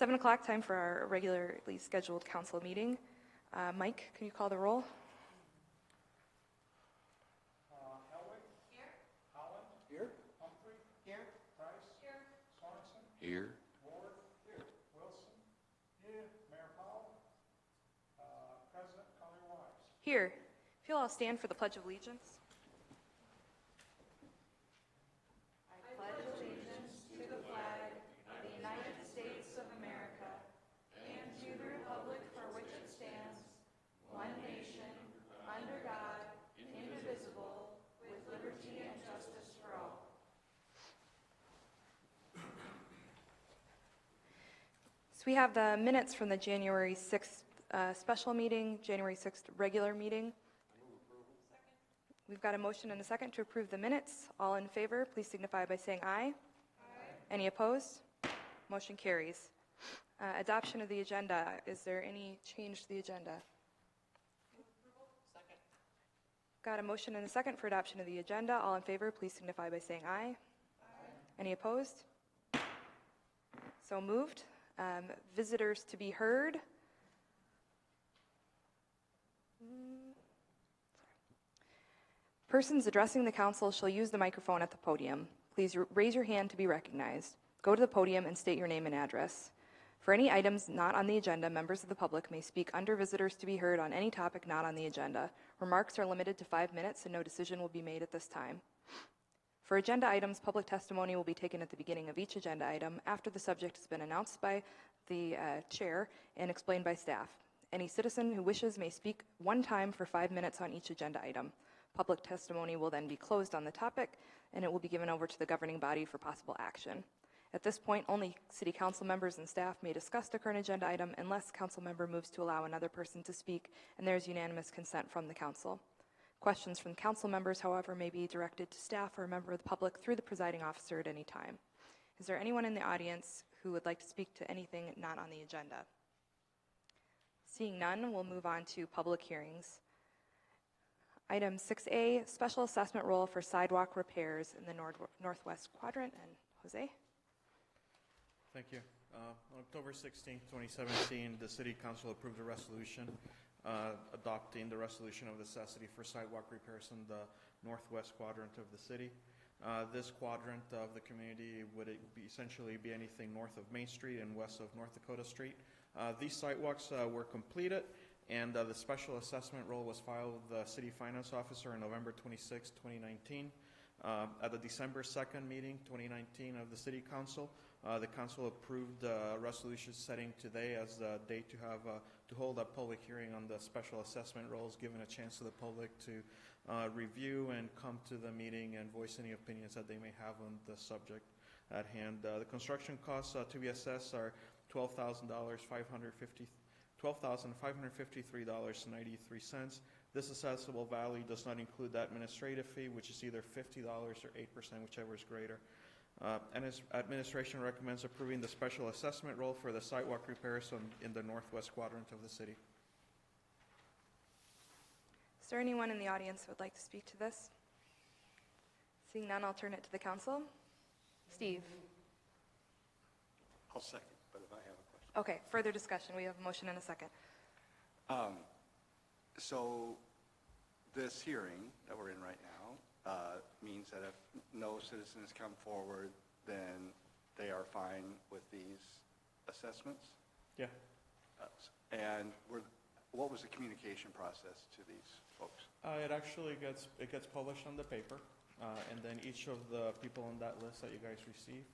7 o'clock, time for our regularly scheduled council meeting. Mike, can you call the roll? Elwick? Here. Holland? Here. Humphrey? Here. Price? Here. Sorensen? Here. Ward? Here. Wilson? Here. Mayor Powell? President Collier-Wise? Here. If you'll all stand for the Pledge of Allegiance. So we have the minutes from the January 6th special meeting, January 6th regular meeting. We've got a motion and a second to approve the minutes. All in favor, please signify by saying aye. Aye. Any opposed? Motion carries. Adoption of the agenda. Is there any change to the agenda? Second. Got a motion and a second for adoption of the agenda. All in favor, please signify by saying aye. Aye. Any opposed? So moved. Visitors to be heard. Persons addressing the council shall use the microphone at the podium. Please raise your hand to be recognized. Go to the podium and state your name and address. For any items not on the agenda, members of the public may speak under visitors to be heard on any topic not on the agenda. Remarks are limited to 5 minutes and no decision will be made at this time. For agenda items, public testimony will be taken at the beginning of each agenda item after the subject has been announced by the chair and explained by staff. Any citizen who wishes may speak one time for 5 minutes on each agenda item. Public testimony will then be closed on the topic and it will be given over to the governing body for possible action. At this point, only city council members and staff may discuss the current agenda item unless council member moves to allow another person to speak and there is unanimous consent from the council. Questions from council members, however, may be directed to staff or a member of the public through the presiding officer at any time. Is there anyone in the audience who would like to speak to anything not on the agenda? Seeing none, we'll move on to public hearings. Item 6A, special assessment roll for sidewalk repairs in the northwest quadrant. And Jose? Thank you. On October 16, 2017, the City Council approved a resolution adopting the resolution of necessity for sidewalk repairs in the northwest quadrant of the city. This quadrant of the community would essentially be anything north of Main Street and west of North Dakota Street. These sidewalks were completed, and the special assessment roll was filed with the City Finance Officer on November 26, 2019. At the December 2nd meeting, 2019 of the City Council, the Council approved a resolution setting today as the date to hold a public hearing on the special assessment rolls, giving a chance to the public to review and come to the meeting and voice any opinions that they may have on the subject at hand. The construction costs to be assessed are $12,553.93. This assessable value does not include the administrative fee, which is either $50 or 8%, whichever is greater. And as administration recommends approving the special assessment roll for the sidewalk repairs in the northwest quadrant of the city. Is there anyone in the audience who would like to speak to this? Seeing none, I'll turn it to the council. Steve? I'll second, but if I have a question. Okay, further discussion. We have a motion and a second. So this hearing that we're in right now means that if no citizens come forward, then they are fine with these assessments? Yeah. And what was the communication process to these folks? It actually gets published on the paper, and then each of the people on that list that you guys receive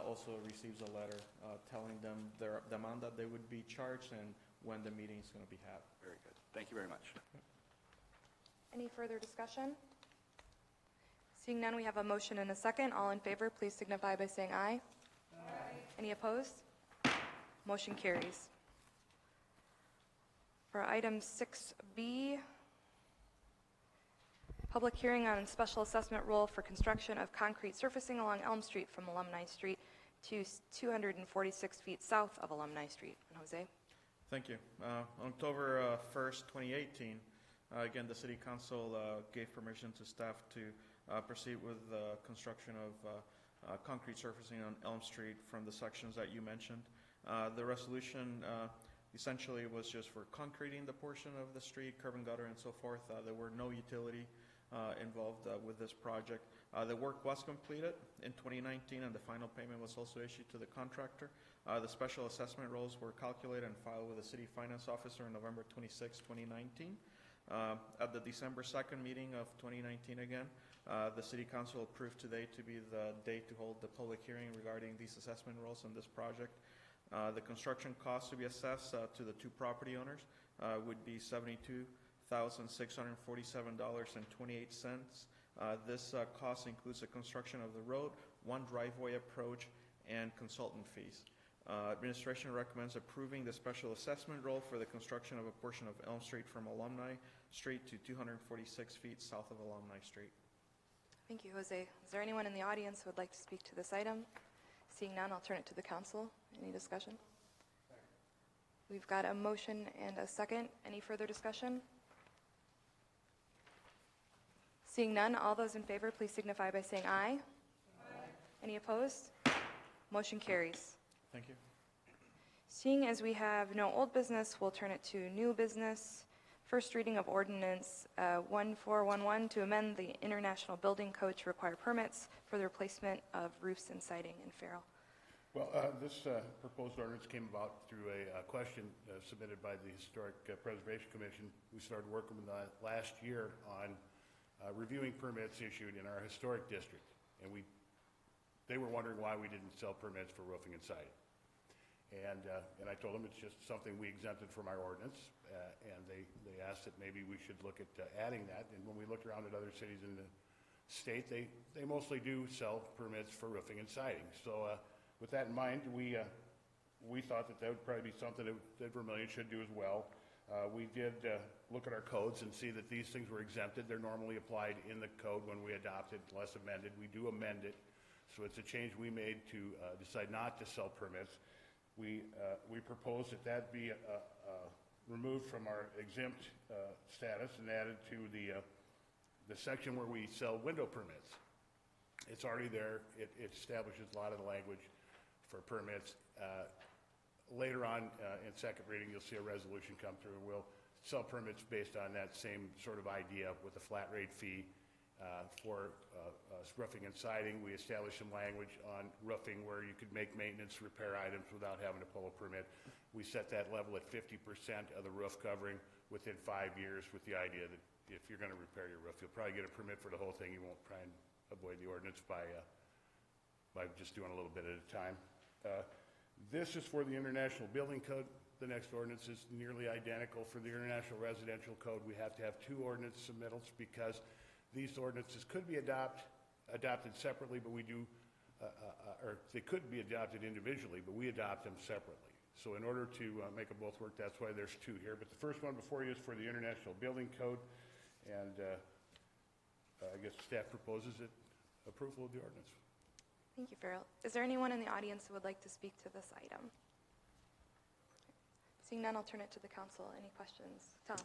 also receives a letter telling them the amount that they would be charged and when the meeting is going to be had. Very good. Thank you very much. Any further discussion? Seeing none, we have a motion and a second. All in favor, please signify by saying aye. Aye. Any opposed? Motion carries. For item 6B, public hearing on special assessment roll for construction of concrete surfacing along Elm Street from Alumni Street to 246 feet south of Alumni Street. And Jose? Thank you. On October 1st, 2018, again, the City Council gave permission to staff to proceed with the construction of concrete surfacing on Elm Street from the sections that you mentioned. The resolution essentially was just for concreting the portion of the street, curb and gutter and so forth. There were no utility involved with this project. The work was completed in 2019 and the final payment was also issued to the contractor. The special assessment rolls were calculated and filed with the City Finance Officer on November 26, 2019. At the December 2nd meeting of 2019 again, the City Council approved today to be the date to hold the public hearing regarding these assessment rolls on this project. The construction costs to be assessed to the two property owners would be $72,647.28. This cost includes the construction of the road, one driveway approach, and consultant fees. Administration recommends approving the special assessment roll for the construction of a portion of Elm Street from Alumni Street to 246 feet south of Alumni Street. Thank you, Jose. Is there anyone in the audience who would like to speak to this item? Seeing none, I'll turn it to the council. Any discussion? We've got a motion and a second. Any further discussion? Seeing none, all those in favor, please signify by saying aye. Aye. Any opposed? Motion carries. Thank you. Seeing as we have no old business, we'll turn it to new business. First reading of Ordinance 1411 to amend the International Building Code to require permits for the replacement of roofs and siding in Farrell. Well, this proposed ordinance came about through a question submitted by the Historic Preservation Commission. We started working with last year on reviewing permits issued in our historic district, and they were wondering why we didn't sell permits for roofing and siding. And I told them it's just something we exempted from our ordinance, and they asked that maybe we should look at adding that. And when we looked around at other cities in the state, they mostly do sell permits for roofing and siding. So with that in mind, we thought that would probably be something that Vermillion should do as well. We did look at our codes and see that these things were exempted. They're normally applied in the code when we adopt it, unless amended. We do amend it. So it's a change we made to decide not to sell permits. We propose that be removed from our exempt status and added to the section where we sell window permits. It's already there. It establishes a lot of the language for permits. Later on in second reading, you'll see a resolution come through, and we'll sell permits based on that same sort of idea with a flat rate fee for roofing and siding. We established some language on roofing where you could make maintenance repair items without having to pull a permit. We set that level at 50% of the roof covering within 5 years, with the idea that if you're going to repair your roof, you'll probably get a permit for the whole thing. You won't try and avoid the ordinance by just doing a little bit at a time. This is for the International Building Code. The next ordinance is nearly identical. For the International Residential Code, we have to have 2 ordinance submittals because these ordinances could be adopted separately, but we do, or they could be adopted individually, but we adopt them separately. So in order to make them both work, that's why there's 2 here. But the first one before you is for the International Building Code, and I guess staff proposes approval of the ordinance. Thank you, Farrell. Is there anyone in the audience who would like to speak to this item? Seeing none, I'll turn it to the council. Any questions? Tom?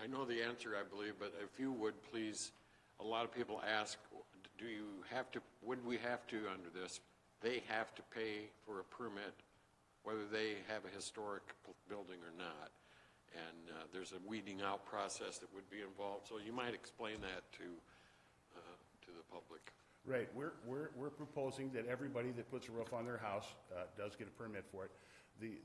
I know the answer, I believe, but if you would please, a lot of people ask, would we have to, under this, they have to pay for a permit whether they have a historic building or not. And there's a weeding out process that would be involved. So you might explain that to the public. Right. We're proposing that everybody that puts a roof on their house does get a permit for it.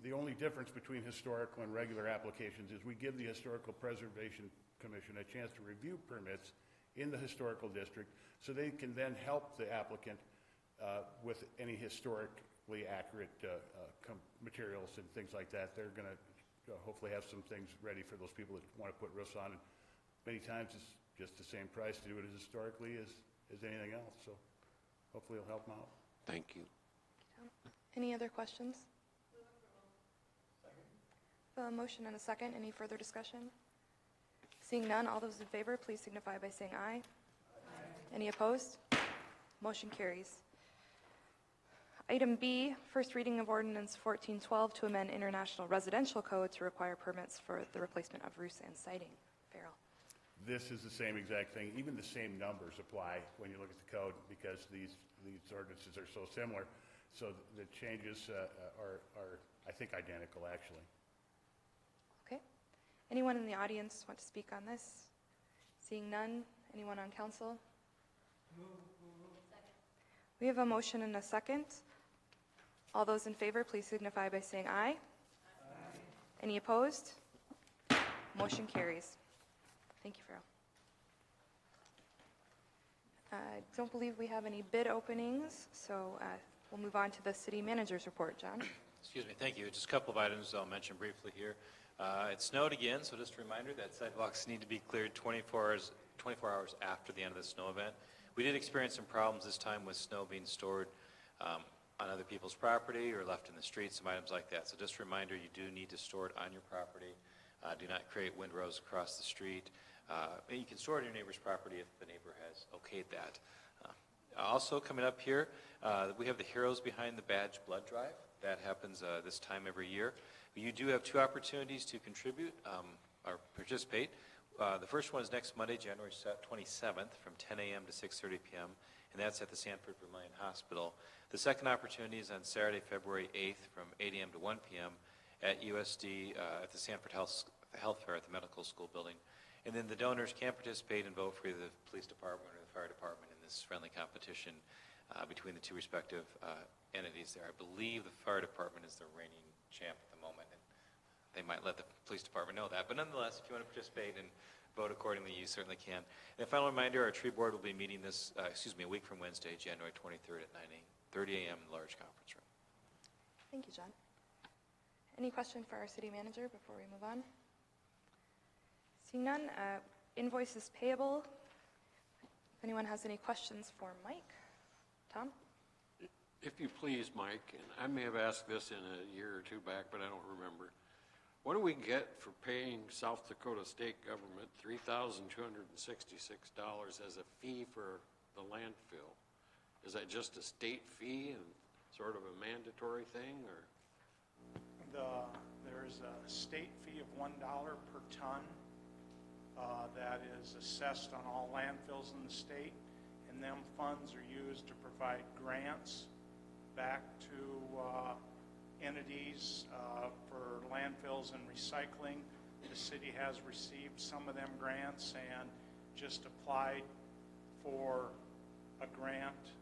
The only difference between historical and regular applications is we give the Historical Preservation Commission a chance to review permits in the historical district so they can then help the applicant with any historically accurate materials and things like that. They're going to hopefully have some things ready for those people that want to put roofs on. And many times it's just the same price to do it historically as anything else. So hopefully it'll help them out. Thank you. Any other questions? A motion and a second. Any further discussion? Seeing none, all those in favor, please signify by saying aye. Aye. Any opposed? Motion carries. Item B, first reading of Ordinance 1412 to amend International Residential Code to require permits for the replacement of roofs and siding. Farrell. This is the same exact thing. Even the same numbers apply when you look at the code because these ordinances are so similar. So the changes are, I think, identical, actually. Okay. Anyone in the audience want to speak on this? Seeing none, anyone on council? We have a motion and a second. All those in favor, please signify by saying aye. Any opposed? Motion carries. Thank you, Farrell. I don't believe we have any bid openings, so we'll move on to the city manager's report. John? Excuse me, thank you. Just a couple of items I'll mention briefly here. It snowed again, so just a reminder that sidewalks need to be cleared 24 hours after the end of the snow event. We did experience some problems this time with snow being stored on other people's property or left in the street, some items like that. So just a reminder, you do need to store it on your property. Do not create windrows across the street. And you can store it on your neighbor's property if the neighbor has okayed that. Also coming up here, we have the Heroes Behind the Badge blood drive. That happens this time every year. You do have two opportunities to contribute or participate. The first one is next Monday, January 27th from 10 a.m. to 6:30 p.m., and that's at the Sanford Vermillion Hospital. The second opportunity is on Saturday, February 8th from 8 a.m. to 1 p.m. at USD at the Sanford Health Fair at the Medical School building. And then the donors can participate and vote for either the police department or the fire department in this friendly competition between the two respective entities there. I believe the fire department is the reigning champ at the moment, and they might let the police department know that. But nonetheless, if you want to participate and vote accordingly, you certainly can. And a final reminder, our tree board will be meeting this, a week from Wednesday, January 23rd at 9:30 a.m. in the large conference room. Thank you, John. Any question for our city manager before we move on? Seeing none, invoices payable. If anyone has any questions for Mike? Tom? If you please, Mike, and I may have asked this in a year or two back, but I don't remember. What do we get for paying South Dakota state government $3,266 as a fee for the landfill? Is that just a state fee and sort of a mandatory thing, or? There's a state fee of $1 per ton that is assessed on all landfills in the state, and them funds are used to provide grants back to entities for landfills and recycling. The city has received some of them grants and just applied for a grant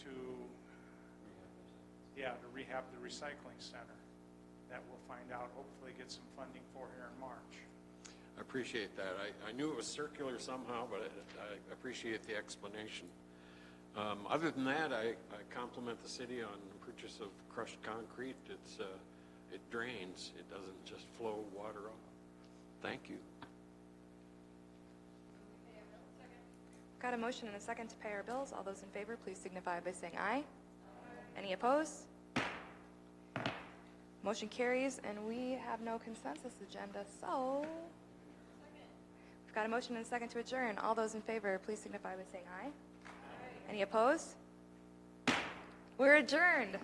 to rehab the recycling center that we'll find out, hopefully get some funding for here in March. I appreciate that. I knew it was circular somehow, but I appreciate the explanation. Other than that, I compliment the city on the purchase of crushed concrete. It drains. It doesn't just flow water off. Thank you. Got a motion and a second to pay our bills. All those in favor, please signify by saying aye. Any opposed? Motion carries, and we have no consensus agenda, so we've got a motion and a second to adjourn. All those in favor, please signify by saying aye. Any opposed? We're adjourned.